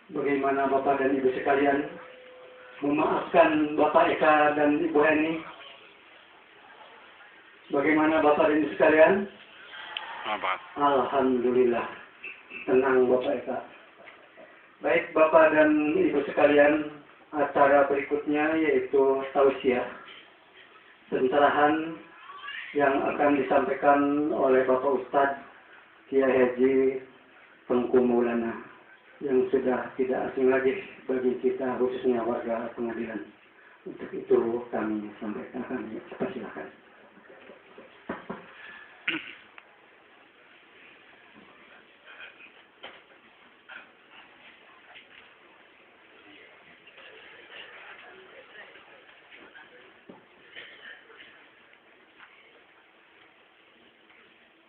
Bagaimana Bapak dan Ibu sekalian memaafkan Bapak Eka dan Ibu Eni? Bagaimana Bapak dan Ibu sekalian? Alhamdulillah, tenang Bapak Eka. Baik Bapak dan Ibu sekalian, acara berikutnya yaitu tausiah, pencerahan yang akan disampaikan oleh Bapak Ustadz Kiai Haji Tengku Maulana, yang sudah tidak asing lagi bagi kita khususnya warga pengadilan. Untuk itu kami sampaikan, kami persilakan.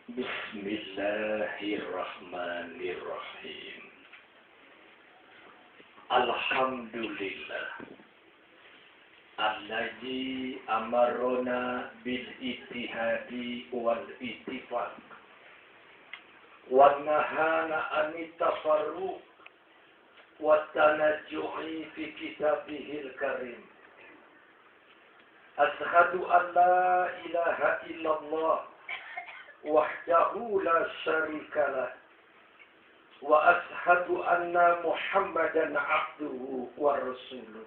Bismillahirrahmanirrahim. Alhamdulillah alladzi amarona bil ittihadi wal ittifaq wa nahana anit tafarruq wa tanajju'i fi kitabihil karim. Asyhadu an la ilaha illallah wahdahu la syarikalah wa ashhadu anna Muhammadan abduhu wa rasuluh.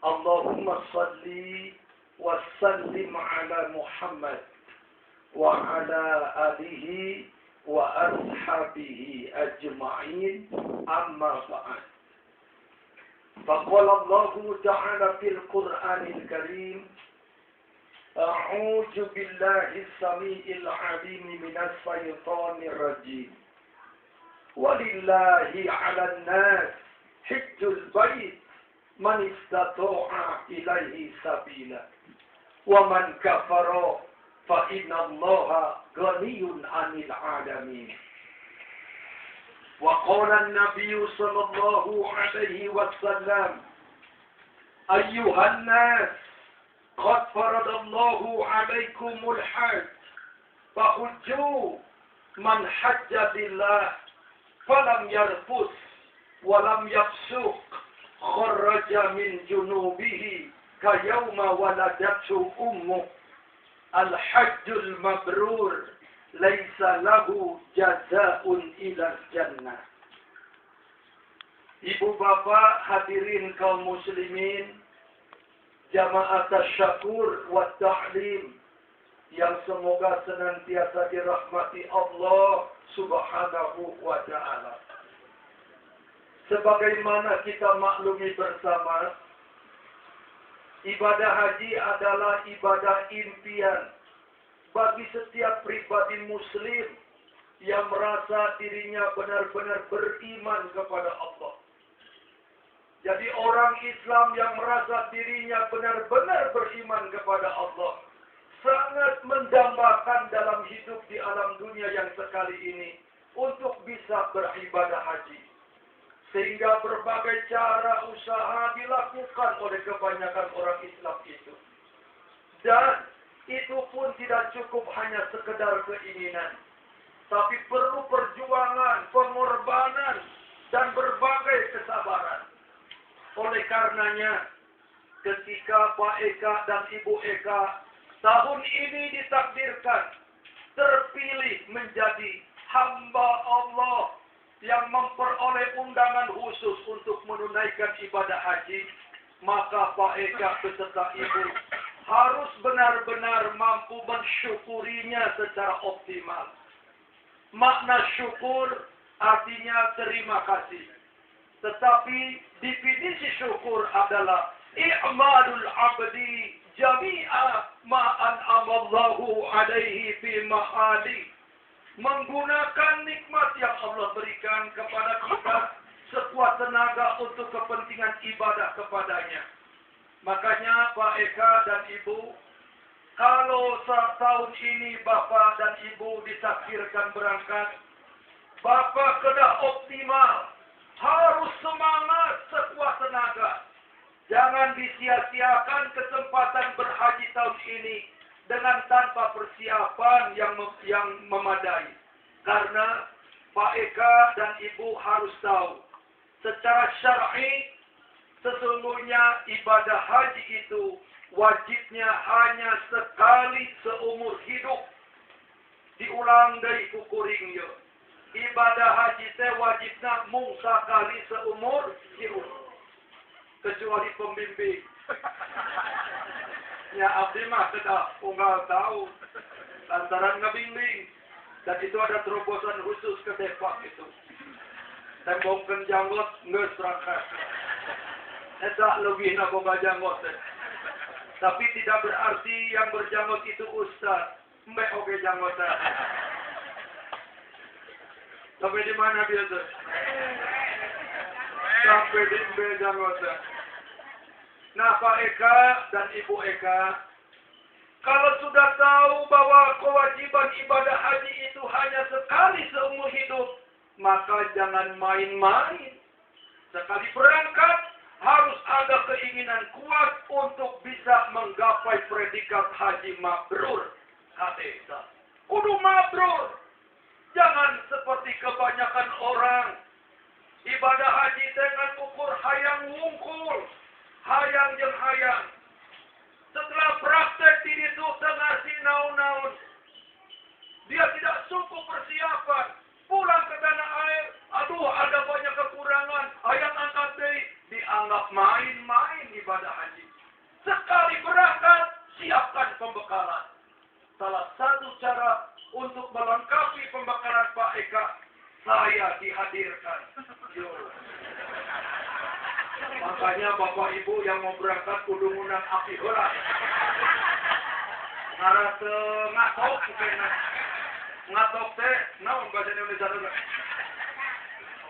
Allahumma salli wa sallim ala Muhammad wa ala alihi wa ashabihi ajma'in, amma ba'd. Faqala Allahu ta'ala fil Qur'anil Karim, A'udzu billahi as-sami'il 'alim minas syaitonir rajim. Walillahi 'alan nas hajjul bait man istata'a ilaihi sabila. Wa man kafara fa innallaha ghaniyyun 'anil 'alamin. Wa qala an-nabiy sallallahu alaihi wasallam, ayyuhan nas qad faradallahu 'alaikumul hajj fahujju man hajja billah falam yarfus walam yafsuq kharaja min junubihi kayawma waladatu ummu. Al-hajjul mabrur laisa lahu jazaa'un ila jannah. Ibu bapak hadirin kaum muslimin, jamaah tasyakur wa ta'lim yang semoga senantiasa dirahmati Allah Subhanahu wa ta'ala. Sebagaimana kita maklumi bersama, ibadah haji adalah ibadah impian bagi setiap pribadi muslim yang merasa dirinya benar-benar beriman kepada Allah. Jadi orang Islam yang merasa dirinya benar-benar beriman kepada Allah sangat mendambakan dalam hidup di alam dunia yang sekali ini untuk bisa beribadah haji. Sehingga berbagai cara usaha dilakukan oleh kebanyakan orang Islam itu. Dan itu pun tidak cukup hanya sekedar keinginan, tapi perlu perjuangan, pengorbanan, dan berbagai kesabaran. Oleh karenanya, ketika Pak Eka dan Ibu Eka tahun ini ditakdirkan terpilih menjadi hamba Allah yang memperoleh undangan khusus untuk menunaikan ibadah haji, maka Pak Eka beserta Ibu harus benar-benar mampu mensyukurinya secara optimal. Makna syukur artinya terima kasih. Tetapi definisi syukur adalah i'malul abdi jami'a ma an'amallahu alaihi fi ma'ali. Menggunakan nikmat yang Allah berikan kepada kita sekuat tenaga untuk kepentingan ibadah kepadanya. Makanya Pak Eka dan Ibu, kalau tahun ini Bapak dan Ibu ditakdirkan berangkat, Bapak kena optimal, harus semangat sekuat tenaga. Jangan disia-siakan kesempatan berhaji tahun ini dengan tanpa persiapan yang memadai. Karena Pak Eka dan Ibu harus tahu, secara syar'i sesungguhnya ibadah haji itu wajibnya hanya sekali seumur hidup. Diulang dari kukuring ya. Ibadah haji teh wajibnya mung sekali seumur hidup. Kecuali pembimbing. Ya abdi mah kedah unggal tahu lantaran ngebimbing. Dan itu ada terobosan khusus ke depak itu. Tembongkeun janggot geus rakat. Eta leuwih na boga janggot teh. Tapi tidak berarti yang berjanggot itu ustaz. Mbak oke janggot teh. Sampai di mana biasa? Sampai di Mbak janggot teh. Nah, Pak Eka dan Ibu Eka, kalau sudah tahu bahwa kewajiban ibadah haji itu hanya sekali seumur hidup, maka jangan main-main. Sekali berangkat, harus ada keinginan kuat untuk bisa menggapai predikat haji mabrur. Hadisa. Kudu mabrur. Jangan seperti kebanyakan orang. Ibadah haji dengan ukur hayang wungkul. Hayang jeung hayang. Setelah praktek diri itu tengah si naun-naun. Dia tidak cukup persiapan. Pulang ke tanah air. Aduh, ada banyak kekurangan. Hayang angkat deui. Dianggap main-main ibadah haji. Sekali berangkat, siapkan pembekalan. Salah satu cara untuk melengkapi pembekalan Pak Eka, saya dihadirkan. Yo. Makanya Bapak Ibu yang mau berangkat kudu ngundang api heula. Ngara teu ngatok kena. Ngatok teh naon bahasa Indonesia teh?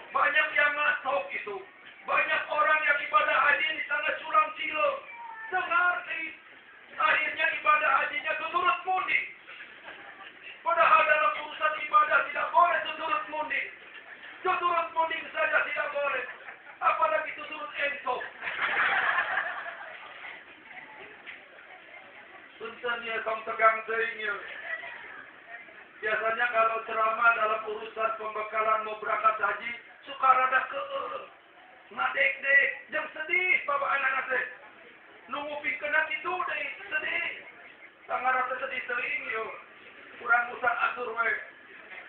Banyak yang ngatok itu. Banyak orang yang ibadah haji di sana culang cilok. Dengar nih. Akhirnya ibadah hajinya turut mundi. Padahal dalam urusan ibadah tidak boleh turut mundi. Turut mundi saja tidak boleh. Apalagi turut entok. Suntannya kaum tegang teuing. Biasanya kalau ceramah dalam urusan pembekalan mau berangkat haji, suka rada keeuh. Ngadek-dek, jam sedih bapak anak-anak teh. Nunggu pikeun kitu deui, sedih. Sangarata sedih teuing yo. Kurang usah atur we.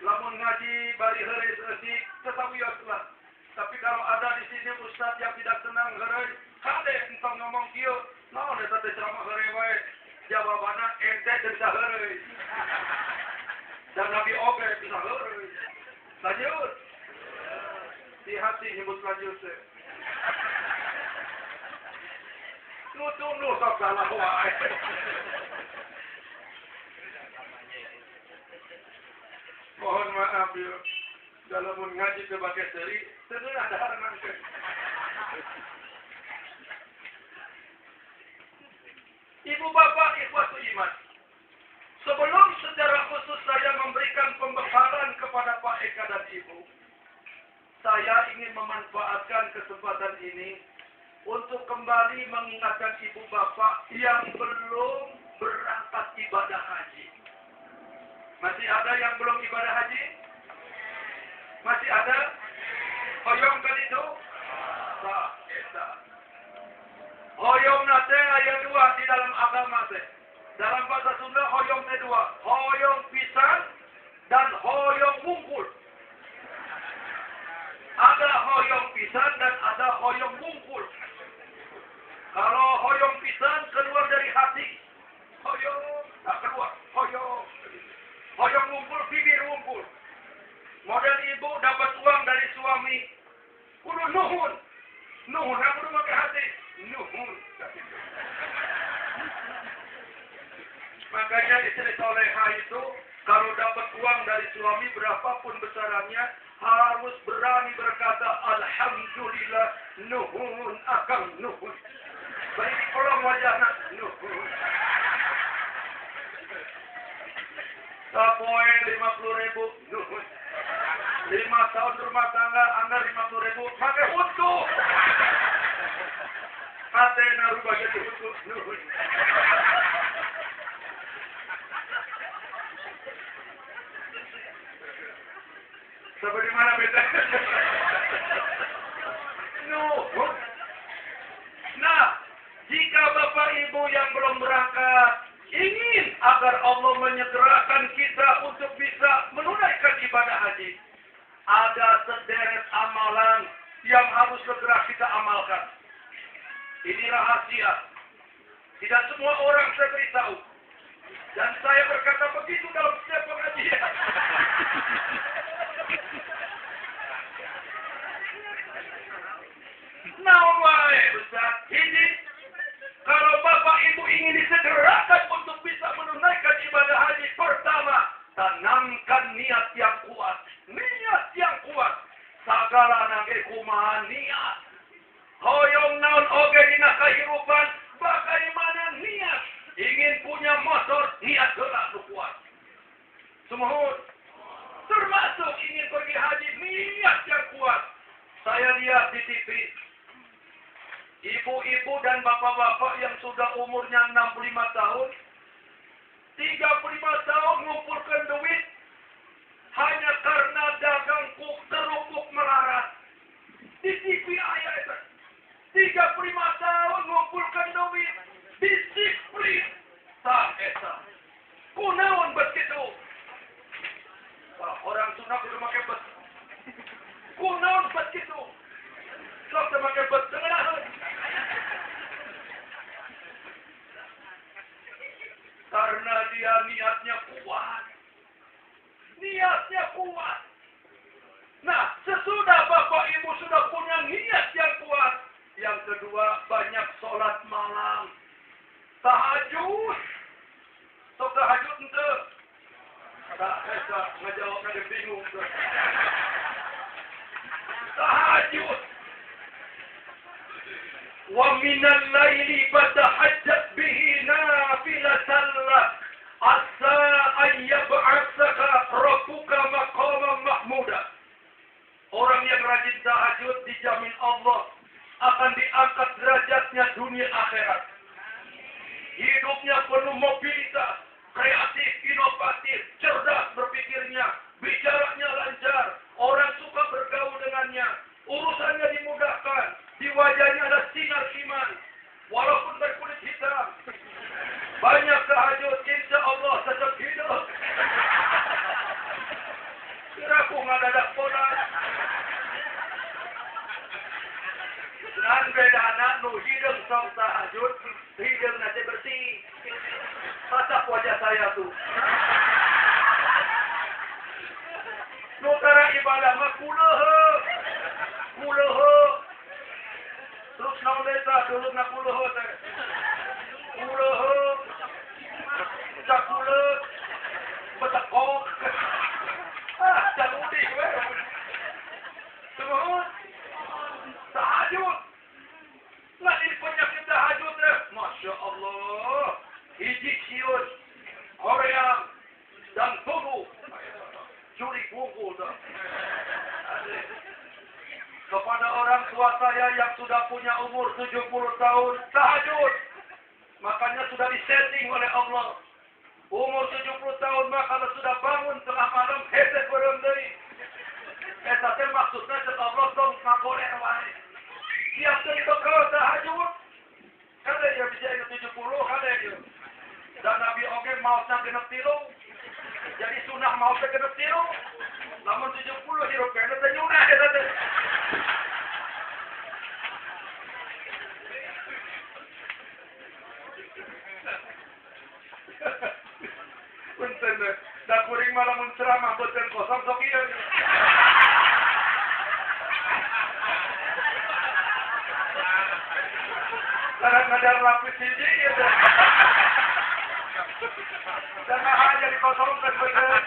Lamun ngaji bari heureuy seusik tetawios lah. Tapi kalau ada di sini ustaz yang tidak senang heureuy, kade entong ngomong kieu, naon eta teh ceramah heureuy wae. Jawabanna ente teu bisa heureuy. Dan Nabi oge bisa heureuy. Lanjut. Di hati nyebut lanjut teh. Nu sok salah wae. Mohon maaf ya. Dalam ngaji ke bagai seri, tentunya ada harangan. Ibu bapak ikhwatu iman. Sebelum secara khusus saya memberikan pembekalan kepada Pak Eka dan Ibu, saya ingin memanfaatkan kesempatan ini untuk kembali mengingatkan ibu bapak yang belum berangkat ibadah haji. Masih ada yang belum ibadah haji? Masih ada? Hoyong kan itu? Sah, eta. Hoyong nate ayat 2 di dalam agama teh. Dalam bahasa Sunda hoyong teh 2. Hoyong pisan dan hoyong wungkul. Ada hoyong pisan dan ada hoyong wungkul. Kalau hoyong pisan keluar dari hati. Hoyong, tak keluar. Hoyong. Hoyong wungkul, bibir wungkul. Model ibu dapat uang dari suami. Kudu nuhun. Nuhun, aku kudu pakai hati. Nuhun. Makanya istri soleha itu, kalau dapat uang dari suami berapapun besarannya, harus berani berkata, Alhamdulillah, nuhun, akang nuhun. Bagi kolong wajahnya, nuhun. Sapoe 50.000, nuhun. 5 tahun rumah tangga, anggar 50.000, pakai utuh. Hatena rubah jadi utuh, nuhun. Sampai di mana beda? sebelum berangkat ingin agar Allah menyegerakan kita untuk bisa menunaikan ibadah haji. Ada sederet amalan yang harus segera kita amalkan. Ini rahasia. Tidak semua orang saya beritahu. Dan saya berkata begitu dalam setiap pengajian. Naon wae Ustaz, ini kalau Bapak Ibu ingin disegerakan untuk bisa menunaikan ibadah haji, pertama, tanamkan niat yang kuat. Niat yang kuat. Sagala nage kumaha niat. Hoyong naon oge dina kahirupan, bagaimana niat. Ingin punya motor, niat gerak nu kuat. Semohon. Termasuk ingin pergi haji, niat yang kuat. Saya lihat di TV. Ibu-ibu dan bapak-bapak yang sudah umurnya 65 tahun, 35 tahun ngumpulkan duit hanya karena dagang kerupuk melarat. Di TV ayat itu. 35 tahun ngumpulkan duit, disiplin. Tak esa. Kunaon begitu. Orang Sunda kudu make bes. Kunaon begitu. Sok make bes dengeran. Karena dia niatnya kuat. Niatnya kuat. Nah, sesudah Bapak Ibu sudah punya niat yang kuat. Yang kedua, banyak sholat malam. Tahajud. Sok tahajud ente. Tak bisa ngejawab ada bingung. Tahajud. Wa minal laili fatahajjat bihi nafilatan lak asa an yab'atsaka rabbuka maqaman mahmuda. Orang yang rajin tahajud dijamin Allah akan diangkat derajatnya dunia akhirat. Hidupnya penuh mobilitas, kreatif, inovatif, cerdas berpikirnya, bicaranya lancar, orang suka bergaul dengannya, urusannya dimudahkan, di wajahnya ada sinar iman, walaupun berkulit hitam. Banyak tahajud, insya Allah tetap hidup. Kiraku ngadadak pola. Dan beda anak nu hidung sok tahajud, hidung nanti bersih. Patah wajah saya tuh. Nutara ibadah mah kulehe. Kulehe. Terus naon eta dulu na kulehe teh. Kulehe. Cakuleut. Betekok. Cakudi we. Semua tahajud. Nah ini penyakit tahajud teh. Masya Allah. Hiji siun. Korea. Dan tubuh. Curi kuku dah. Kepada orang tua saya yang sudah punya umur 70 tahun, tahajud. Makanya sudah disetting oleh Allah. Umur 70 tahun mah kalau sudah bangun tengah malam, hese berem deui. Eta teh maksudna cek Allah dong ngagoleh wae. Siap deui bekal tahajud. Kada ya bisa 70 kada ya. Dan Nabi oge maosna genep 3. Jadi sunah maosna genep 3. Lamun 70 hirup kene teh nyunah eta teh. Punten, da kuring malah mun ceramah boten kosong sok ieu. Karena ngadar lapis hiji ieu teh. Jangan aja dikosongkan bener.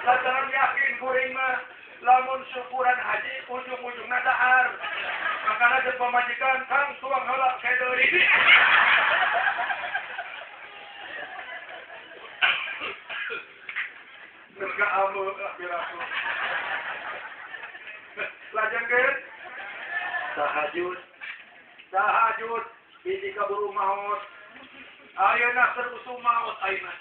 Lantaran yakin kuring mah lamun syukuran haji ujung-ujungna dahar. Makanya jeung pamajikan Kang tuang heula kae deui. Nerga amu biraku. Lajengkeun tahajud. Tahajud hiji kaburu maot. Ayeuna serusu maot ayeuna.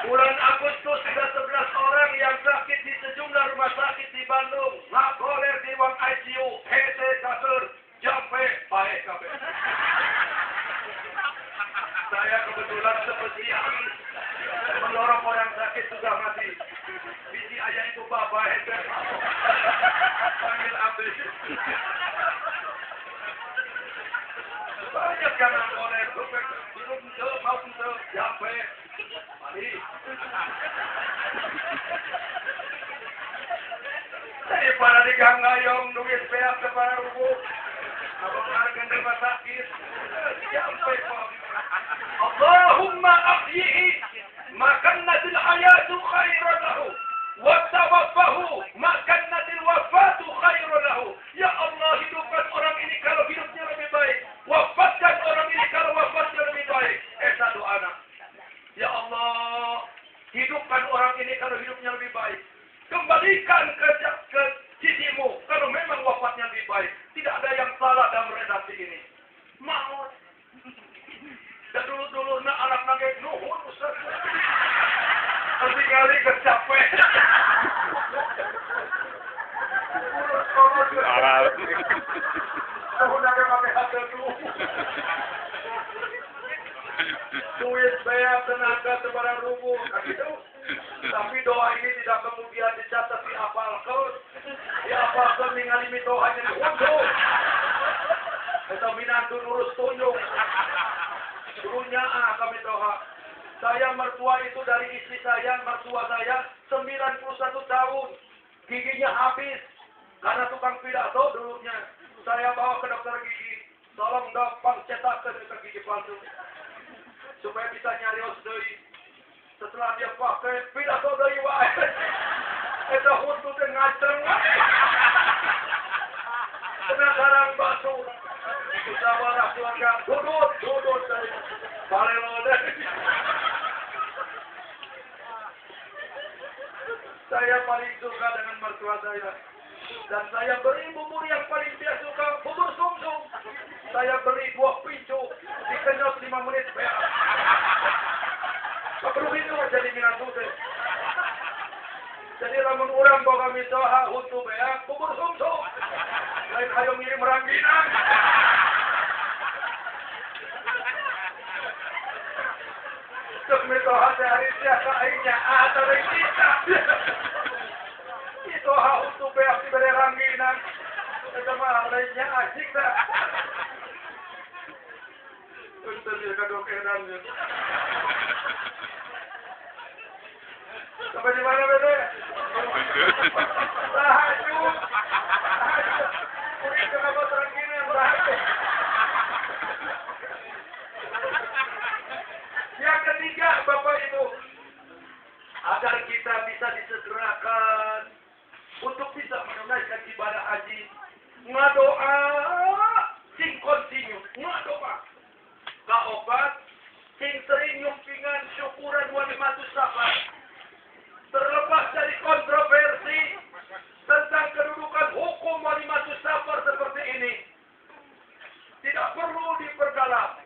Bulan Agustus sudah 11 orang yang sakit di sejumlah rumah sakit di Bandung. Ngagoler di ruang ICU, hese kaseur, jampe bae kabeh. deh. Banyak yang oleh minum mau jampe. Mari. Daripada digangayong duit beak kepada rubuh. Abang harga rumah sakit. Jampe kok. Allahumma ahyihi makannatil hayatu khairan lahu. Wattawaffahu makannatil wafatu khairan lahu. Ya Allah, hidupkan orang ini kalau hidupnya lebih baik. Wafatkan orang ini kalau wafatnya lebih baik. Satu anak. Ya Allah, hidupkan orang ini kalau hidupnya lebih baik. Kembalikan ke sisimu kalau memang wafatnya lebih baik. Tidak ada yang salah dalam redaksi ini. Maut. Dan dulu-dulu anak nangis nuhun Ustaz. Nanti kali kecapek. Arah. Nuhun nangis pakai hati dulu. Duit bayar tenaga sebarang rubuh. Gitu. Tapi doa ini tidak kemudian dicatat dihafalkan. Dihafalkan ningali doanya di unduh. Kita minantu nurus tunjuk. Dulunya kami doa. Saya mertua itu dari istri saya, mertua saya 91 tahun. Giginya habis. Karena tukang pidato dulunya. Saya bawa ke dokter gigi. Tolong dok, cetak ke dokter gigi palsu. Supaya bisa nyarios deui. Setelah dia pakai pidato deui wae. Eta hutu teh ngaceng. Penasaran basuh. Usahalah keluarga dudut dari balelo deh. Saya paling suka dengan mertua saya. Dan saya beri bubur yang paling dia suka, bubur sumsum. Saya beli buah pincu, dikenyot 5 menit beres. Tak perlu itu jadi minat deh. Jadi lamun urang bawa kami doa hutu beak, bubur sumsum. Lain ayo ngirim rangginang. Untuk mitoha sehari siapa aingnya atau kita. Itu hutu beak diberi rangginang. Itu mah lainnya asik dah. Untuk dia kadokenan. Sampai di mana bete? Tahajud. Kulit kenapa terangkinan tahajud. Yang ketiga, Bapak Ibu, agar kita bisa disegerakan untuk bisa menunaikan ibadah haji, ngadoa, sing kontinu, ngadoa, kaobat, sing sering nyumpingan syukuran walimatus safar. Terlepas dari kontroversi tentang kedudukan hukum walimatus safar seperti ini, tidak perlu diperdalam.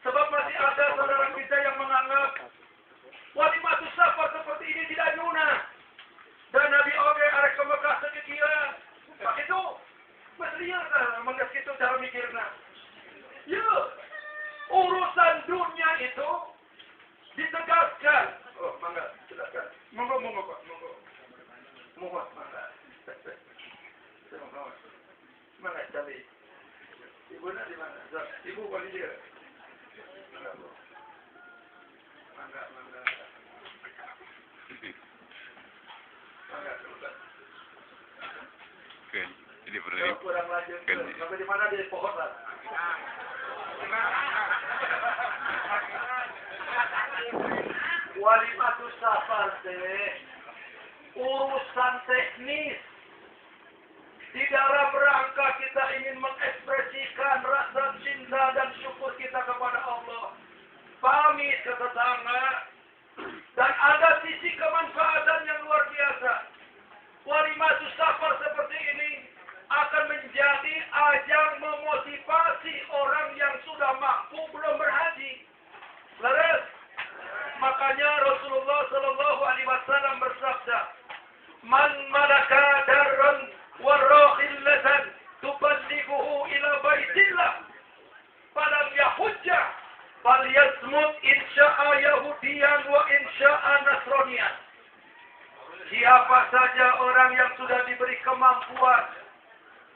Sebab masih ada saudara kita yang menganggap walimatus safar seperti ini tidak nyuna. Dan Nabi Oge arek ke Mekah sekikia. Pak itu, mestinya menges itu cara mikirnya. Ya, urusan dunia itu ditegaskan. Oh, mangga, silakan. Monggo Pak, monggo. Monggo, mangga. Mangga, cabai. Ibu nak di mana? Ibu balik dia. Mangga. Oke, jadi beri. Kurang lanjut. Sampai di mana di pohon lah? Walimatus safar teh urusan teknis. Di dalam rangka kita ingin mengekspresikan rasa cinta dan syukur kita kepada Allah. Pamit ke tetangga. Dan ada sisi kemanfaatan yang luar biasa. Walimatus safar seperti ini akan menjadi ajang memotivasi orang yang sudah mampu belum berhaji. Leres. Makanya Rasulullah Shallallahu Alaihi Wasallam bersabda, "Man malaka darran warakhillatan tuballighuhu ila baitillah, falam yahujja, falyasmut insya'a Yahudiyan wa insya'a Nasraniyan." Siapa saja orang yang sudah diberi kemampuan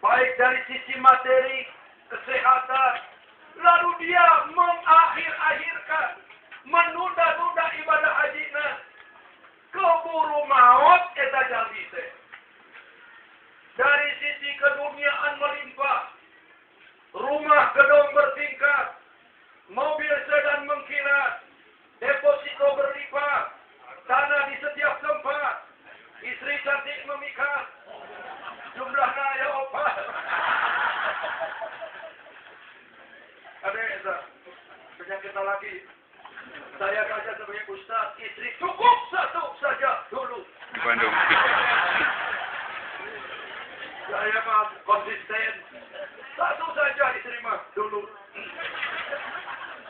baik dari sisi materi, kesehatan, lalu dia mengakhir-akhirkan, menunda-nunda ibadah hajinya, keburu maut eta jalmi teh. Dari sisi keduniaan melimpah, rumah gedung bertingkat, mobil sedan mengkilat, deposito berlipat, tanah di setiap tempat, istri cantik memikat, jumlahnya ya opa. Ada Eza, penyakit lagi. Saya saja sebagai ustaz, istri cukup satu saja dulu. Di Bandung. Saya mah konsisten. Satu saja istri mah dulu.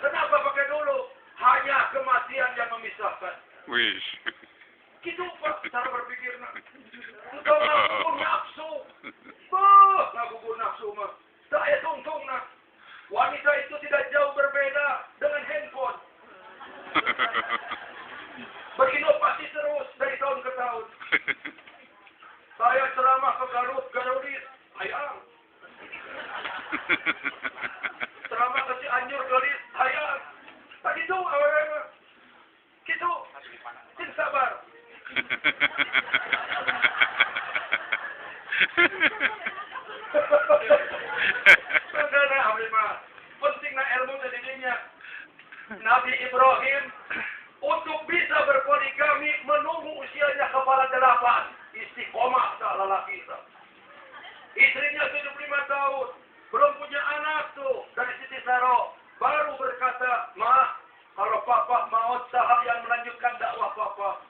Kenapa pakai dulu? Hanya kematian yang memisahkan. Wih. Gitu Pak, cara berpikirnya. Engkau ngagugur nafsu. Bah, ngagugur nafsu mah. Saya tungtung nak. Wanita itu tidak jauh berbeda dengan handphone. Berinovasi terus dari tahun ke tahun. Saya ceramah ke Garut, Garudis, hayang. Ceramah ke Cianjur, Garut, hayang. Tak gitu, awalnya. Gitu. Sin sabar. Karena Ablimah, pentingnya ilmu jadinya. Nabi Ibrahim untuk bisa berpoligami menunggu usianya kepala 8, istiqomah tak lelaki. Istrinya 75 tahun, belum punya anak tuh dari Siti Saro, baru berkata, "Ma, kalau papa mau sahab yang melanjutkan dakwah papa."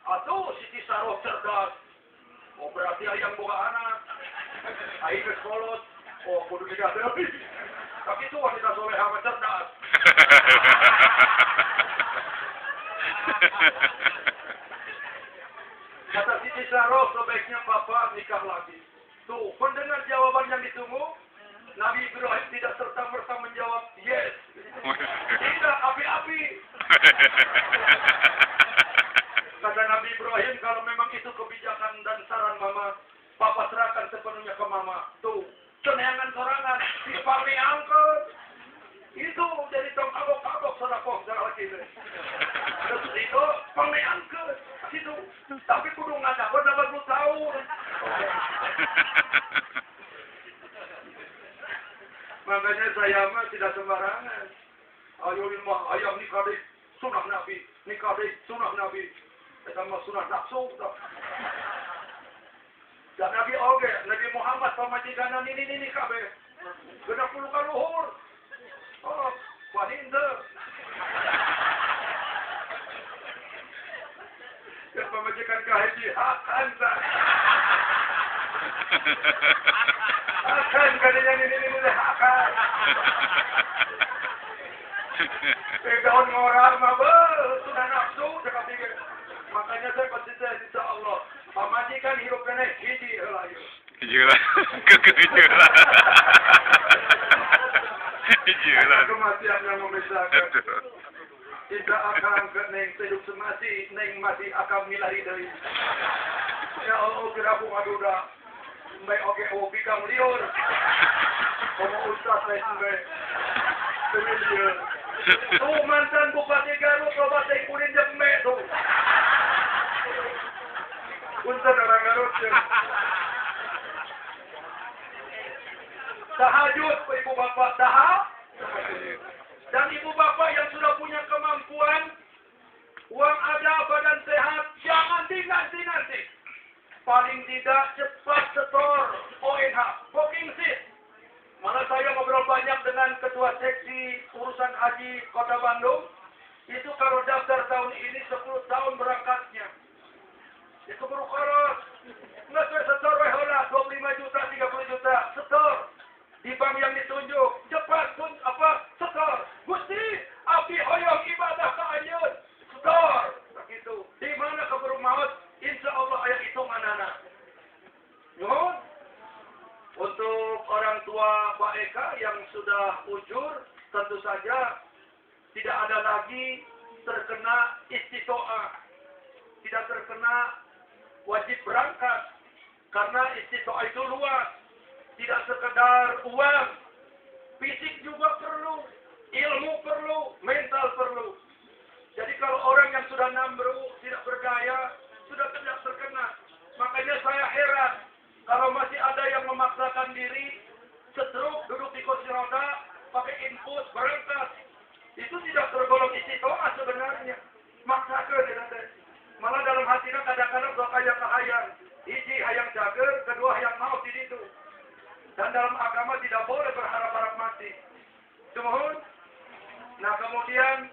Atuh Siti Saro cerdas. Oh berarti ayam boga anak. Aing geus kolot. Oh kudu digadeuh. Tapi itu wanita soleha mah cerdas. Kata Siti Saro, sebaiknya papa nikah lagi. Tuh, mendengar jawaban yang ditunggu, Nabi Ibrahim tidak serta-merta menjawab yes. Tidak, api-api. Kata Nabi Ibrahim, kalau memang itu kebijakan dan saran mama, papa serahkan sepenuhnya ke mama. Tuh, keneangan sorangan, dipami angkut. Itu jadi tong kagok-kagok sodakoh segala lagi. Terus itu, pami angkut. Situ. Tapi kudu ngadakan 80 tahun. Makanya saya mah tidak sembarangan. Ayo mah ayam nikah deh, sunah Nabi. Nikah deh, sunah Nabi. Kita mah sunah nafsu. Dan Nabi oge, Nabi Muhammad pamajikan ini kabeh. Genap puluh ka luhur. Oh, wanita. Dan pemajikan kahaji akan kalian ini akan. Daun ngorang mah sudah nafsu dekat pikir. Makanya saya konsisten insya Allah. Pamajikan hidup kena hiji heula ieu. Hiji heula. Kekejuran. Hiji heula. Kematian yang memisahkan. Tidak akan ke neng hidup semati, neng masih akan milari dari. Ya Allah kira bunga duda. Mbak oke obi kang liur. Kamu ustaz lain mbak. Familiar. Tuh mantan Bupati Garut, coba saya kulin jembe tuh. Punten orang Garut. Tahajud, ibu bapak tahajud. Dan ibu bapak yang sudah punya kemampuan, uang ada, badan sehat, jangan dinanti-nanti. Paling tidak cepat setor ONH, booking sheet. Malah saya ngobrol banyak dengan ketua seksi urusan haji Kota Bandung. Itu kalau daftar tahun ini 10 tahun berangkatnya. Itu baru koros. Nggak saya setor heula 25 juta, 30 juta, setor. Di bank yang ditunjuk, cepat setor. Gusti, api hoyong ibadah ka anjeun. Setor. Begitu. Di mana keburu maut, insya Allah aya hitunganana. Nuhun. Untuk orang tua Pak Eka yang sudah ujur, tentu saja tidak ada lagi terkena istitoah. Tidak terkena wajib berangkat. Karena istitoah itu luas. tidak sekedar uang, fisik juga perlu, ilmu perlu, mental perlu. Jadi kalau orang yang sudah nambruk, tidak berdaya, sudah tidak terkena. Makanya saya heran, kalau masih ada yang memaksakan diri, setruk, duduk di kursi roda, pakai input, berangkat. Itu tidak tergolong istiqomah sebenarnya. Maksakan ya. Malah dalam hatinya kadang-kadang sok hayang-hayang. Hiji hayang jager, kedua hayang maut di situ. Dan dalam agama tidak boleh berharap-harap mati. Semohon. Nah kemudian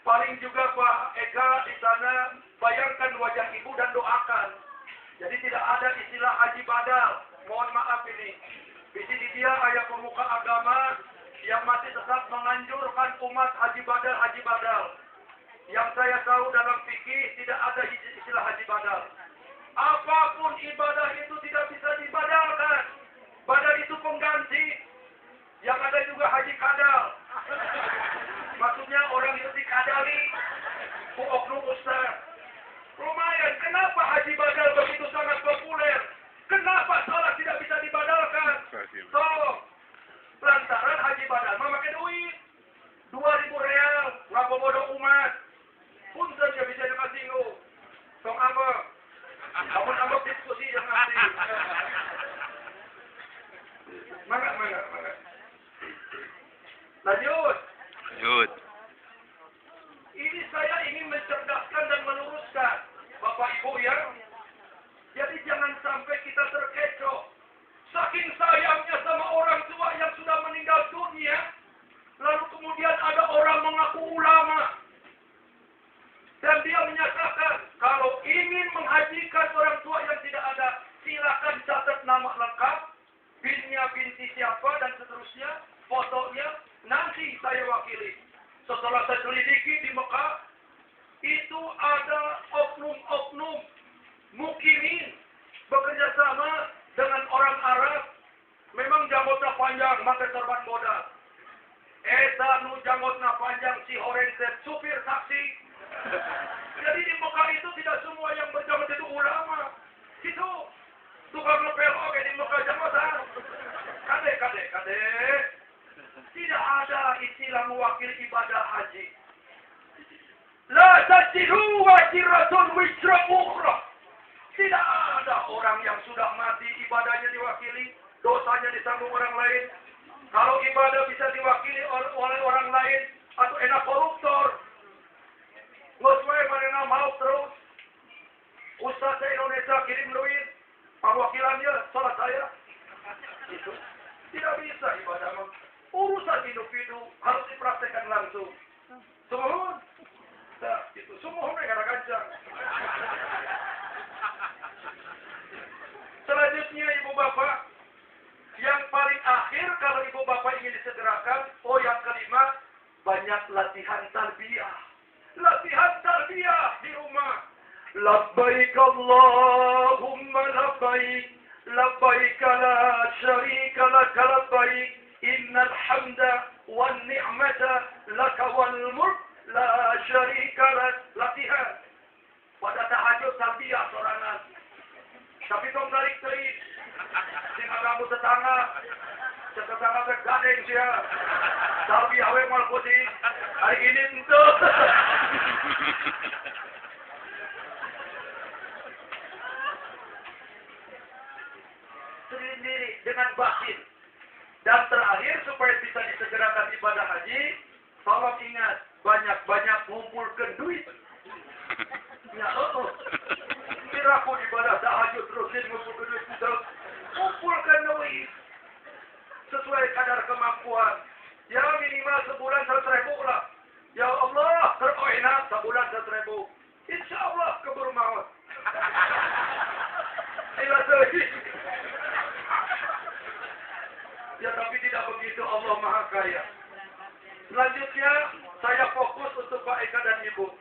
paling juga Pak Eka di sana bayangkan wajah ibu dan doakan. Jadi tidak ada istilah haji badal. Mohon maaf ini. Di sini dia ayah pemuka agama yang masih tetap menganjurkan umat haji badal. Yang saya tahu dalam fikih tidak ada istilah haji badal. Apapun ibadah itu tidak bisa dibadalkan. Badal itu pengganti. Yang ada juga haji kadal. Maksudnya orang itu dikadali. Oknum ustaz. Lumayan, kenapa haji badal begitu sangat populer? Kenapa salat tidak bisa dibadalkan? So, lantaran haji badal memakai duit. 2.000 real, ngabobodo umat. Punten ya bisa dikasih. Tong ambek. Namun ambek diskusi yang nanti. Mangga. Lanjut. Ini saya ingin mencerdaskan dan meluruskan. Bapak Ibu ya. Jadi jangan sampai kita terkecoh. Saking sayangnya sama orang tua yang sudah meninggal dunia. Lalu kemudian ada orang mengaku ulama. Dan dia menyatakan, kalau ingin menghajikan orang tua yang tidak ada, silakan catat nama lengkap, binti siapa dan seterusnya, fotonya, nanti saya wakili. Setelah saya selidiki di Mekah, itu ada oknum-oknum mukimin bekerja sama dengan orang Arab. Memang janggutnya panjang, maka serban bodas. Eta nu janggutnya panjang si orang supir taksi. Jadi di Mekah itu tidak semua yang berjanggut itu ulama. Itu tukang ngepel oke di Mekah janggutan. Kade. Tidak ada istilah mewakili ibadah haji. La tajiru wajiratun wisra ukhra. Tidak ada orang yang sudah mati ibadahnya diwakili, dosanya ditanggung orang lain. Kalau ibadah bisa diwakili oleh orang lain, atau enak koruptor. Ngoswe mana mau terus. Ustaz Indonesia kirim duit, perwakilannya salah saya. Itu tidak bisa ibadah. Urusan individu harus dipraktekkan langsung. Semohon. Nah, itu semohon negara kancang. Selanjutnya Ibu Bapak, yang paling akhir kalau Ibu Bapak ingin disegerakan, yang kelima, banyak latihan tarbiyah. Latihan tarbiyah di rumah. Labbaik Allahumma labbaik, labbaik la syarika laka labbaik, innal hamda wan ni'mata laka wal mulk la syarika lak. Latihan. Pada tahajud tarbiyah sorangan. Tapi tong tarik-tarik. Sing kamu tetangga bergadeng dia. Tarbiyah we mal putih. Hari ini ente. Sendiri dengan batin. Dan terakhir supaya bisa disegerakan ibadah haji, tolong ingat banyak-banyak ngumpulkan duit. Ya kiraku ibadah tahajud terusin ngumpulkan duit itu. Kumpulkan duit sesuai kadar kemampuan. Ya minimal sebulan 100.000 lah. Ya Allah, terenak sebulan 100.000. Insya Allah keburu maut. Ila sahih. Ya tapi tidak begitu, Allah Maha Kaya. Selanjutnya saya fokus untuk Pak Eka dan Ibu.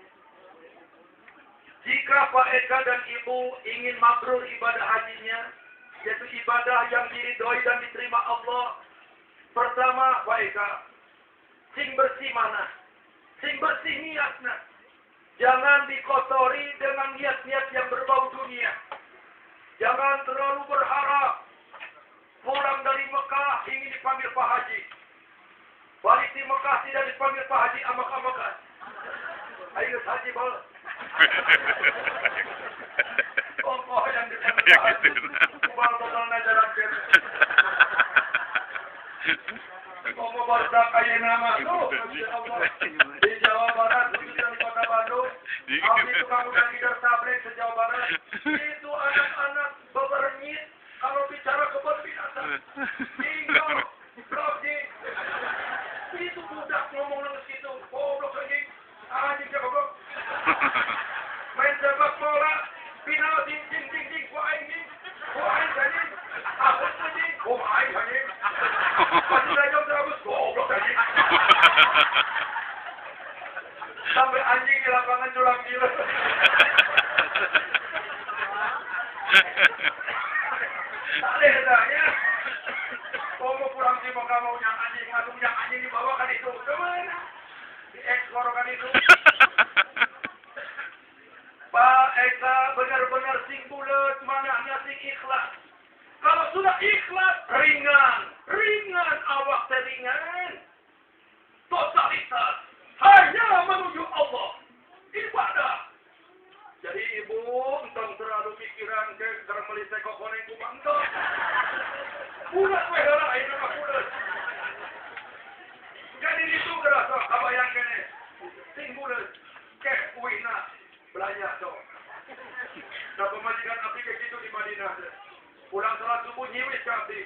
Jika Pak Eka dan Ibu ingin mabrur ibadah hajinya, yaitu ibadah yang diridhoi dan diterima Allah, pertama Pak Eka, sing bersih mana? Sing bersih niatnya. Jangan dikotori dengan niat-niat yang berbau dunia. Jangan terlalu berharap pulang tidak dipanggil Pak Haji amak-amakan. Ayo Haji bal. Pokok yang dipanggil Pak Haji. Bal total najaran kita. Ngomong barudak kaya nama tuh. Di Jawa Barat, khususnya di Kota Bandung. Abdi tukang udah leader tablet se-Jawa Barat. Itu anak-anak bebernyit kalau bicara kebun binatang. Tinggal, blogging. Itu budak ngomong dengan situ. Goblok anjing. Anjing siapa goblok. Main sepak bola. Final ding ding ding ding. Gua anjing. Gua anjing. Aku anjing. Gua anjing. Masih aja terus goblok anjing. Sampai anjing di lapangan curam gila. Takledanya. Kamu pulang sih mau kamu yang anjing, ngadung yang anjing dibawakan itu. Kemana? Di ekspor kan itu. Pak Eka benar-benar sing bulet, manahnya sing ikhlas. Kalau sudah ikhlas, ringan awak teringan. Totalitas hanya menuju Allah. Ibadah. Jadi ibu, entong terlalu pikiran ke kermeli sekokone kumangto. Bulat wedara ayo nama bulat. Jadi itu kerasa abayang kene. Sing bulat ke kuina belanja dong. Nah pemajikan api ke situ di Madinah. Pulang salat subuh nyiwis kabeh.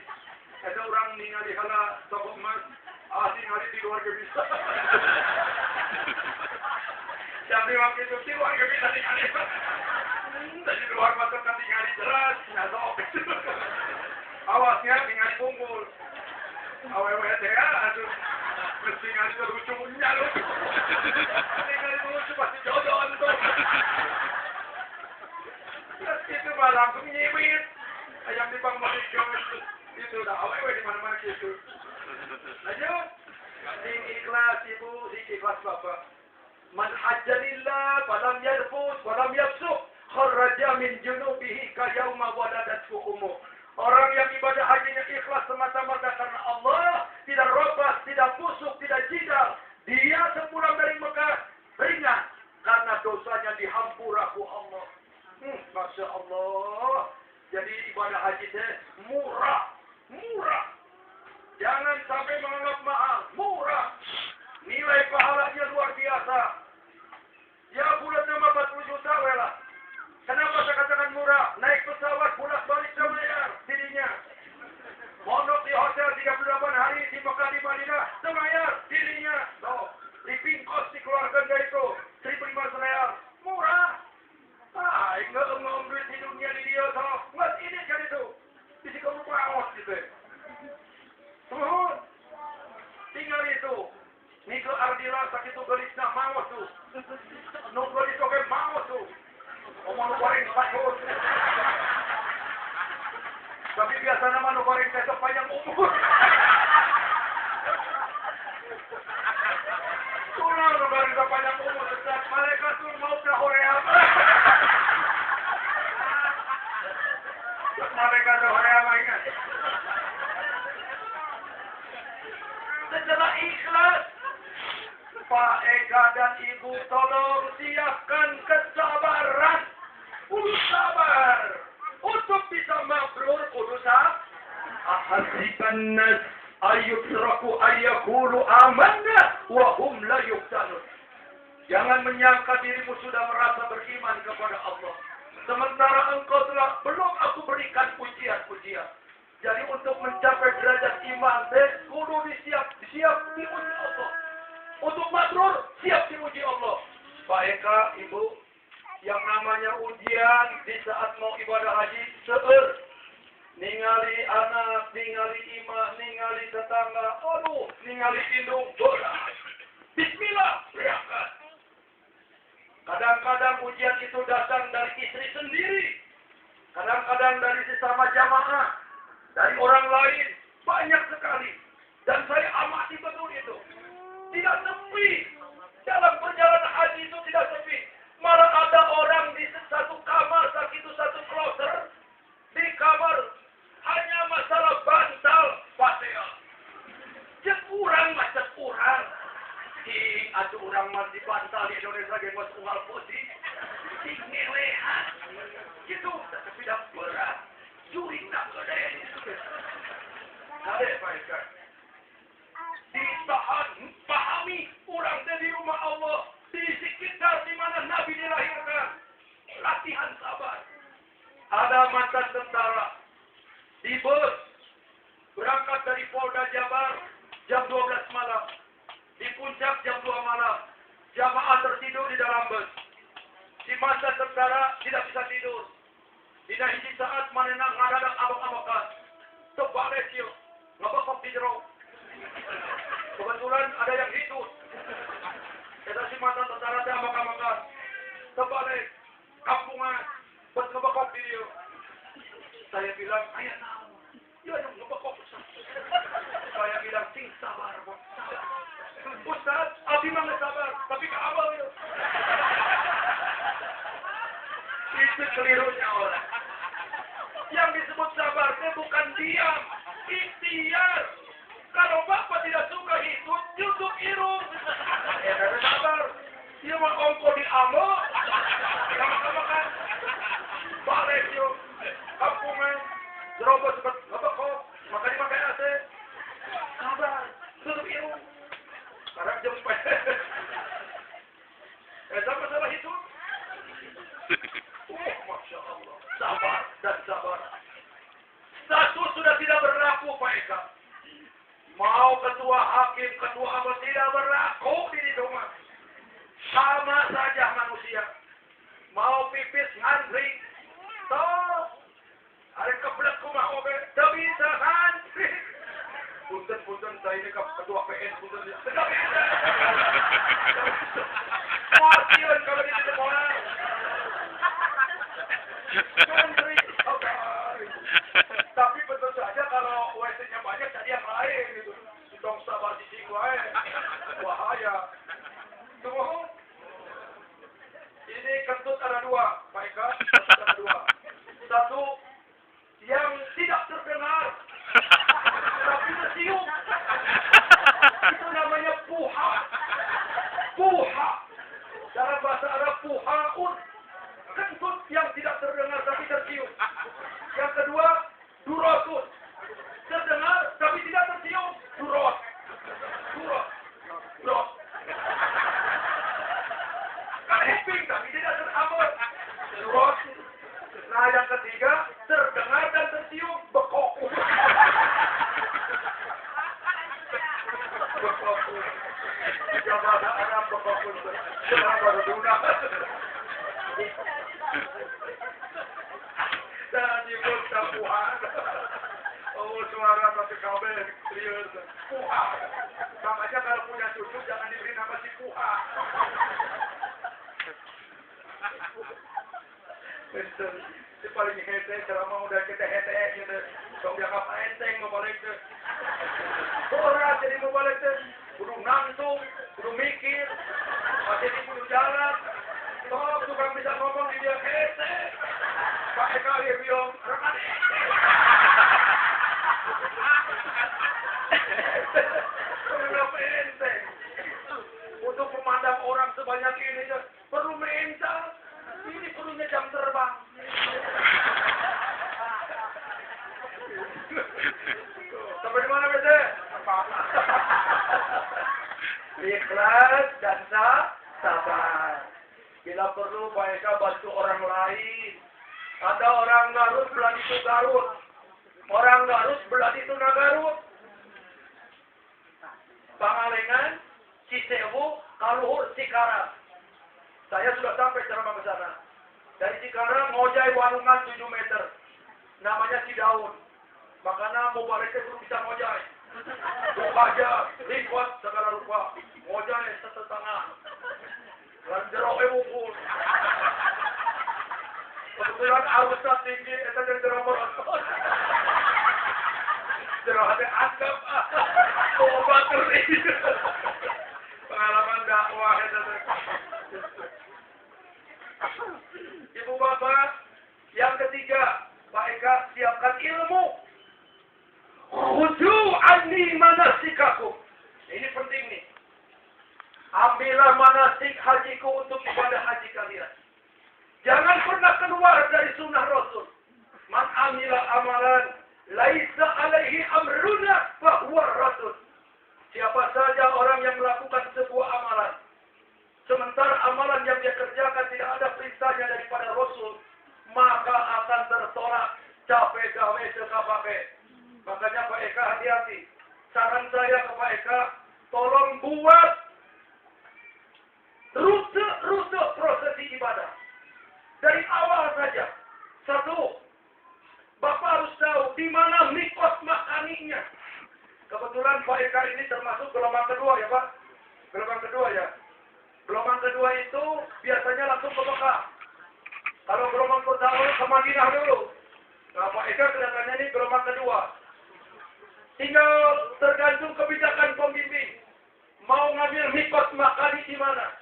Ada orang ningali hala toko emas, asing hari di luar bisa. Jadi waktu itu di luar bisa ningali. Dari luar masuk ke ningali jelas, nyasok. Awasnya ningali punggul. Awewe teh aduh. Mesti ningali lucu nyalo. Ningali lucu pasti jodoh tuh. Terus itu malah langsung nyiwis. Ayam di Bang Malik itu udah awewe di mana-mana gitu. Lanjut. Sing ikhlas ibu, sing ikhlas bapak. Man hajjalillah falam yarfus falam yafsuq kharaja min junubihi ka yauma waladathu ummu. Orang yang ibadah hajinya ikhlas semata-mata karena Allah, tidak robas, tidak busuk, tidak jidal. Dia sepulang dari Mekah ringan karena dosanya dihampuraku Allah. Masya Allah. Jadi ibadah haji itu murah. Jangan sampai menganggap mahal, murah. Nilai pahalanya luar biasa. Ya bulan 40 juta lah. Kenapa saya katakan murah? Naik pesawat bolak-balik semayar dirinya. Mondok di hotel 38 hari di Mekah di Madinah semayar dirinya. Tuh, di pingkos dikeluarkan dari itu 1.500 real. Murah. Enggak ngomong duit di dunia di dia toh. Mas ini kan itu. Di sini kamu perawas gitu. Tuhun. Tinggal itu. Niko Ardila sakit itu gelisna mau tuh. Nunggu di toke mau tuh. Omong goreng sayur. Tapi biasa nama nu goreng teh panjang umur. Tulang nu goreng panjang umur tetap mereka tuh mau ke Korea. Mereka ke Korea mainan. Setelah ikhlas, Pak Eka dan Ibu tolong siapkan kesabaran. Kudu sabar. Untuk bisa mabrur kudu sabar. Ahasiban nas ayyutraku ayyakulu amanna wa hum la yuftanun. Jangan menyangka dirimu sudah merasa beriman kepada Allah. Sementara engkau telah belum aku berikan pujian-pujian. Jadi untuk mencapai derajat iman, kudu siap diuji Allah. Untuk mabrur, siap diuji Allah. Pak Eka, Ibu, yang namanya ujian di saat mau ibadah haji, seueur. Ningali anak, ningali imah, ningali tetangga, aduh, ningali indung, berat. Bismillah, berangkat. Kadang-kadang ujian itu datang dari istri sendiri. Kadang-kadang dari sesama jamaah. Dari orang lain. Banyak sekali. Dan saya amati betul itu. Tidak sepi. Dalam perjalanan haji itu tidak sepi. Malah ada orang di satu kamar, satu kloter. Di kamar hanya masalah bantal Fatihah. Kurang macam kurang. atuh urang mah di bantal di Indonesia ge geus unggal putih. Sing ngelehan. Gitu, tapi dah berat. Juring nak gede. Kade Pak Eka. Ditahan, pahami orang di rumah Allah di sekitar di mana Nabi dilahirkan. Latihan sabar. Ada mantan tentara di bus berangkat dari Polda Jabar jam 12 malam. Di puncak jam 2 malam. Jamaah tertidur di dalam bus. Si mantan tentara tidak bisa tidur. Dina hiji saat manenang ngadadak abak-abakan. Terbalik yuk. Ngabakok di jero. Kebetulan ada yang hidup. Kita si mantan tentara teh abak-abakan. Terbalik. Kampungan. Buat ngabakok di dia. Saya bilang, ayah naon. Ya yang ngabakok Ustaz. Saya bilang, sing sabar. Ustaz, abdi mah sabar. Tapi ke abal yuk. Itu kelirunya orang. Yang disebut sabar itu bukan diam, ikhtiar. Kalau bapak tidak suka hidup, YouTube irung. Ya karena sabar. Dia mah ongko di amo. Sama-sama kan. Balik yuk. Kampungan. Jerobos seperti ngabakok. Makanya pakai AC. Sabar. Tutup irung. Sekarang jam 4. Sama-sama hidup. Masya Allah. Sabar dan sabar. Satu sudah tidak berlaku Pak Eka. Mau ketua hakim, ketua apa tidak berlaku di rumah. Sama saja manusia. Mau pipis ngantri. Toh. Ada kebelet kumah oke. Tak bisa ngantri. Punten saya ini ketua PN. Punten. Tidak bisa. Matian kalau di sekolah. Tapi betul saja kalau WC-nya banyak jadi yang lain gitu. Dong sabar di wae. Bahaya. Tunggu. Ini kentut ada dua, Pak Eka. Kentut ada dua. Satu yang tidak terdengar tapi tercium. Itu namanya puha. Puha. Dalam bahasa Arab puhaun. Kentut yang tidak terdengar tapi tercium. Yang kedua, durotun. Terdengar tapi tidak tercium. Durot. Durot. Durot. Kuping tapi tidak terambil. Durot. Nah yang ketiga, terdengar dan tercium. Bekok. Bekok. Yang bahasa Arab bekok. Jangan baru dunak. Dan nyebut puha. Oh suara tapi kabel serius. Puha. Makanya kalau punya cucu jangan diberi nama si puha. Betul. Si paling hete selama udah kita hete gitu. Kalau dia apa enteng mau balik ke. Orang jadi mau balik ke. Kudu nangtung, kudu mikir. Masih di kudu jalan. Toh tukang bisa ngomong di dia hete. Pak Eka dia bilang, rekan kenapa enteng? Untuk memandang orang sebanyak ini, perlu mental. Ini perlunya jam terbang. Sampai di mana, Bete? Ikhlas dan sabar. Bila perlu, Pak Eka bantu orang lain. Ada orang Garut, beladi itu Garut. Orang Garut, beladi itu Garut. Pangalengan, Cisewu, Kaluhur, Cikarang. Saya sudah sampai ceramah ke sana. Dari Cikarang, ngojai walungan 7 meter. Namanya Cidaun. Makanya mau baliknya belum bisa ngojai. Aja, lipat segala rupa. Ngojai setengah. Dan jeroke wungkul. Kebetulan arusnya tinggi, itu dari jerok merontot. Jerok ada anggap. Oh, batur ini. Pengalaman dakwah itu. Ibu bapak, yang ketiga, Pak Eka siapkan ilmu. Khudu anni manasikakum. Ini penting nih. Ambillah manasik hajiku untuk ibadah haji kalian. Jangan pernah keluar dari sunnah Rasul. Man amila amalan laisa alaihi amruna fahuwa rasul. Siapa saja orang yang melakukan sebuah amalan, sementara amalan yang dia kerjakan tidak ada perintahnya daripada Rasul, maka akan tertolak. Capek gawe sekapake. Makanya Pak Eka hati-hati. Saran saya ke Pak Eka, tolong buat rute prosesi ibadah. Dari awal saja. Satu, Bapak harus tahu di mana mikot makaninya. Kebetulan Pak Eka ini termasuk gelombang kedua ya Pak. Gelombang kedua ya. Gelombang kedua itu biasanya langsung ke Mekah. Kalau gelombang pertama ke Madinah dulu. Nah Pak Eka kelihatannya ini gelombang kedua. Tinggal tergantung kebijakan pembimbing. Mau ngambil mikot makani di mana?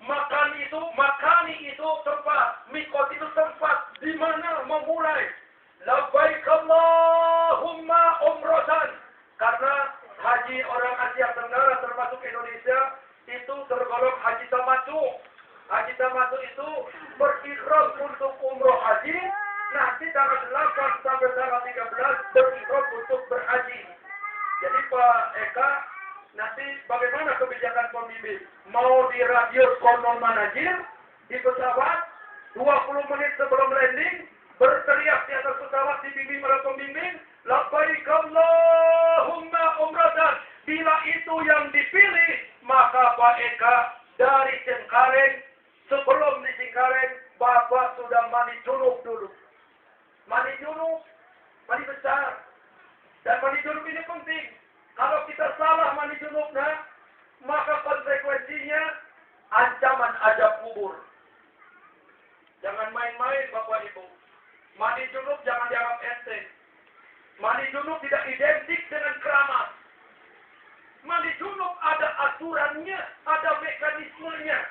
Makani itu tempat. Mikot itu tempat di mana memulai. Labbaik Allahumma umratan. Karena haji orang Asia Tenggara termasuk Indonesia itu tergolong haji tamattu. Haji tamattu itu berihram untuk umroh haji. Nanti tanggal 8 sampai tanggal 13 berihram untuk berhaji. Jadi Pak Eka, nanti bagaimana kebijakan pembimbing? Mau di radius konon manajir, di pesawat, 20 menit sebelum landing, berteriak di atas pesawat dibimbing oleh pembimbing, labbaik Allahumma umratan. Bila itu yang dipilih, maka Pak Eka dari Cengkareng, sebelum di Cengkareng, Bapak sudah mandi junub dulu. Mandi junub, mandi besar. Dan mandi junub ini penting. Kalau kita salah mandi junubnya, maka konsekuensinya ancaman azab kubur. Jangan main-main Bapak Ibu. Mandi junub jangan dianggap enteng. Mandi junub tidak identik dengan keramat. Mandi junub ada aturannya, ada mekanismenya.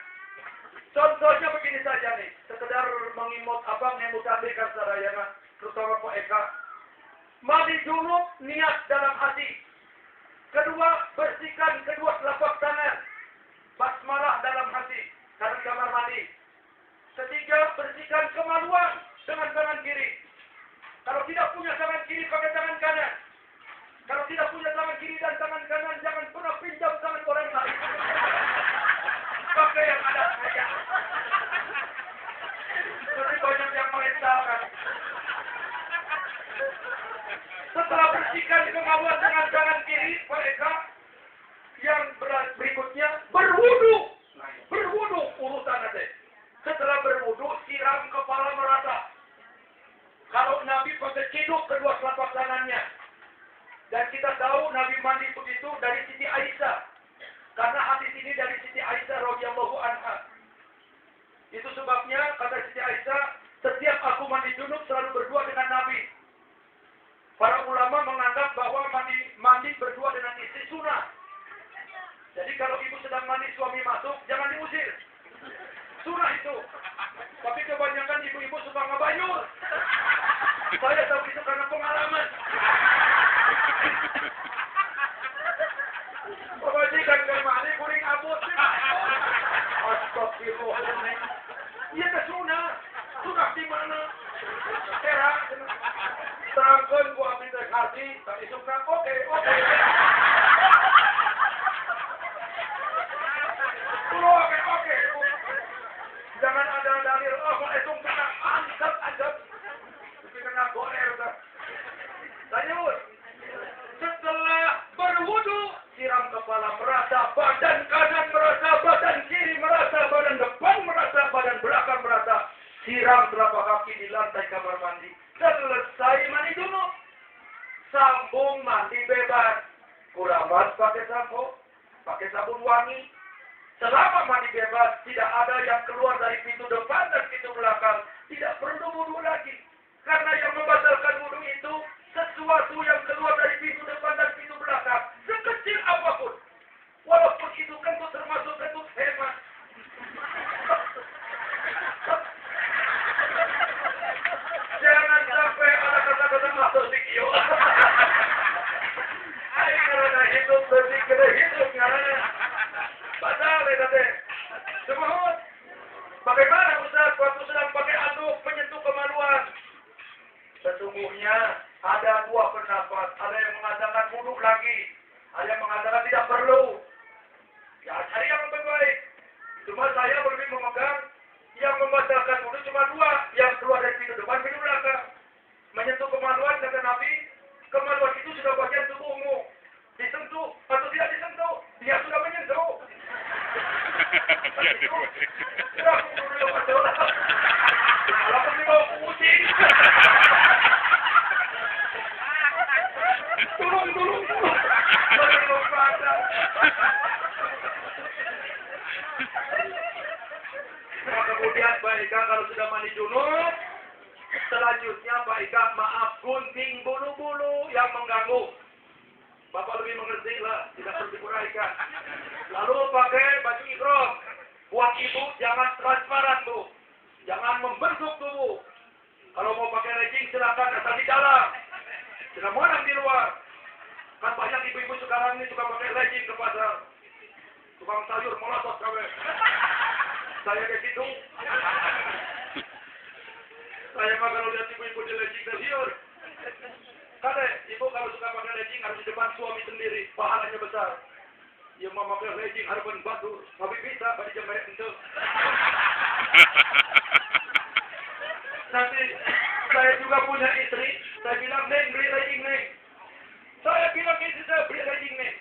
Contohnya begini saja nih, sekedar mengemut adegan sarayana, terutama Pak Eka. Mandi junub niat dalam hati. Kedua, bersihkan kedua telapak tangan. Basmalah dalam hati, dalam kamar mandi. Ketiga, bersihkan kemaluan dengan tangan kiri. Kalau tidak punya tangan kiri, pakai tangan kanan. Kalau tidak punya tangan kiri dan tangan kanan, jangan pernah pinjam tangan orang lain. Pakai yang ada saja. Jadi banyak yang merintahkan. Setelah bersihkan kemaluan dengan tangan kiri, Pak Eka, yang berikutnya berwudu. Berwudu urutan nanti. Setelah berwudu, siram kepala merata. Kalau Nabi pakai ciduk kedua telapak tangannya. Dan kita tahu Nabi mandi begitu dari Siti Aisyah. Karena hadis ini dari Siti Aisyah radhiyallahu anha. Itu sebabnya kata Siti Aisyah, setiap aku mandi junub selalu berdua dengan Nabi. Para ulama menganggap bahwa mandi berdua dengan istri sunnah. Jadi kalau ibu sedang mandi suami masuk, jangan diusir. Sunnah itu. Tapi kebanyakan ibu-ibu suka ngebayur. Saya tahu itu karena pengalaman. Kebajikan ke mandi kuring abut. Astagfirullahaladzim. Iya ke sunnah. Sunnah di mana? Heran. Terangkan ku ambil dari hati. Tapi suka oke. Oke. Jangan ada dalil. Itu kena angkat. Tapi kena goler. Lanjut. Setelah berwudu, siram kepala merasa, badan kanan merasa, badan kiri merasa, badan depan merasa, badan belakang merasa. Siram telapak kaki di lantai kamar mandi. Selesai mandi dulu. Sambung mandi bebas. Kurabat pakai sampo, pakai sabun wangi. Selama mandi bebas, tidak ada yang keluar dari pintu depan dan pintu belakang. Tidak perlu wudu lagi. Karena yang membatalkan wudu itu sesuatu yang keluar dari pintu depan dan pintu belakang. Sekecil apapun. Walaupun itu kentut termasuk kentut hemat. Jangan sampai ada kata-kata masuk di kio. Ayo karena hidup berpikir hidup karena lagi. Ada yang mengatakan tidak perlu. Ya cari yang lebih baik. Cuma saya lebih memegang yang membatalkan wudhu cuma dua. Yang keluar dari pintu depan, pintu belakang. Menyentuh kemaluan kata Nabi, kemaluan itu sudah bagian tubuhmu. Disentuh atau tidak disentuh, dia sudah menyentuh. Sudah aku dulu berdoa. Kalau aku mau kucing. Tolong. Nah, kemudian Pak Eka kalau sudah mandi junub, selanjutnya Pak Eka maaf gunting bulu-bulu yang mengganggu. Bapak lebih mengerti lah, tidak perlu dikuraikan. Lalu pakai baju ihram. Buat ibu jangan transparan bu, jangan membentuk tubuh. Kalau mau pakai legging silakan asal di dalam, jangan monang di luar. Kan banyak ibu-ibu sekarang ini suka pakai legging ke pasar. Tukang sayur melotot kabe. Saya ke situ. Saya mah kalau lihat ibu-ibu di legging tersiur. Kade, ibu kalau suka pakai legging harus di depan suami sendiri, pahalanya besar. Yang mau pakai legging harapan batu, tapi bisa pada jam bayar itu. Nanti saya juga punya istri, saya bilang, Neng, beli legging, Neng. Saya bilang ke istri saya, beli legging, Neng.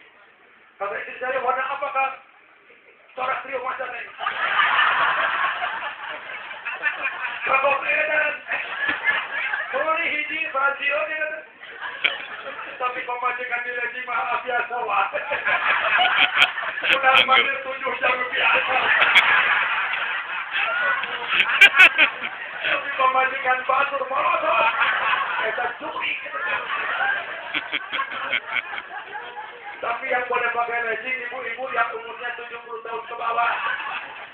Kata istri saya, warna apa, Kak? Corak trio masa, Neng. Kakak edan. Boleh hiji, radio, Neng. Tapi pemajikan di legging mah biasa, wah. Udah hampir 7 jam biasa. Tapi pemajikan batur molotov. Kita curi. Tapi yang boleh pakai legging ibu-ibu yang umurnya 70 tahun ke bawah.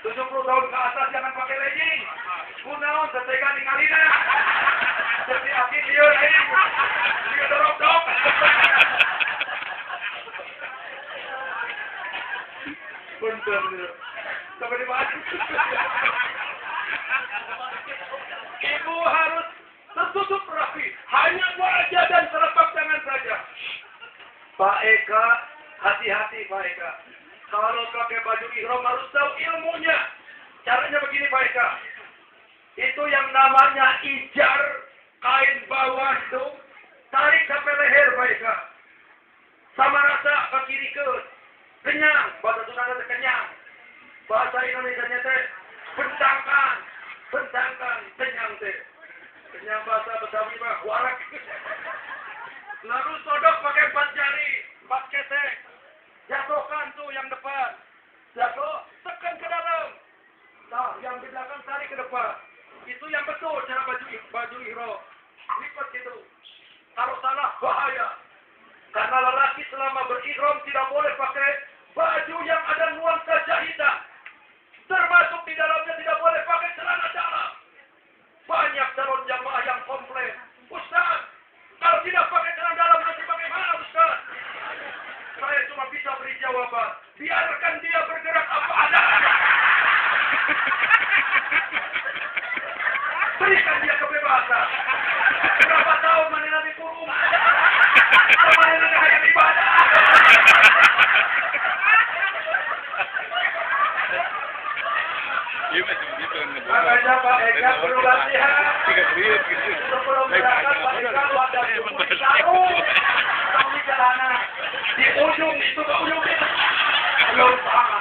70 tahun ke atas jangan pakai legging. Kunaon setega ningalina. Jadi akhir liur ini. Dia dorong-dorong. Bentar dia. Sampai dimana? Ibu harus tertutup rapi. Hanya wajah dan telapak tangan saja. Pak Eka, hati-hati Pak Eka. Kalau pakai baju ihram harus tahu ilmunya. Caranya begini Pak Eka. Itu yang namanya ijar, kain bawah itu, tarik sampai leher Pak Eka. Sama rasa ke kiri ke kenyang, bahasa Sunda teh kenyang. Bahasa Indonesia teh bentangkan, kenyang teh. Kenyang bahasa Betawi mah warak. Lalu sodok pakai 4 jari, 4 ketek. Jatuhkan tuh yang depan. Jatuh, tekan ke dalam. Nah, yang di belakang tarik ke depan. Itu yang betul cara baju ihram. Lipat gitu. Kalau salah bahaya. Karena lelaki selama berihram tidak boleh pakai baju yang ada nuansa jahitan. Termasuk di dalamnya tidak boleh pakai celana dalam. Banyak calon jamaah yang komplain. Ustaz, kalau tidak pakai celana dalam nanti bagaimana Ustaz? Saya cuma bisa beri jawaban. Biarkan dia bergerak apa adanya. Berikan dia kebebasan. Berapa tahun mana nanti kurung? Mana nanti hanya ibadah? Makanya Pak Eka perlu latihan. Sebelum berangkat Pak Eka ada buku di sarung. Atau di jalanan. Di ujung itu ke ujung. Belum sama.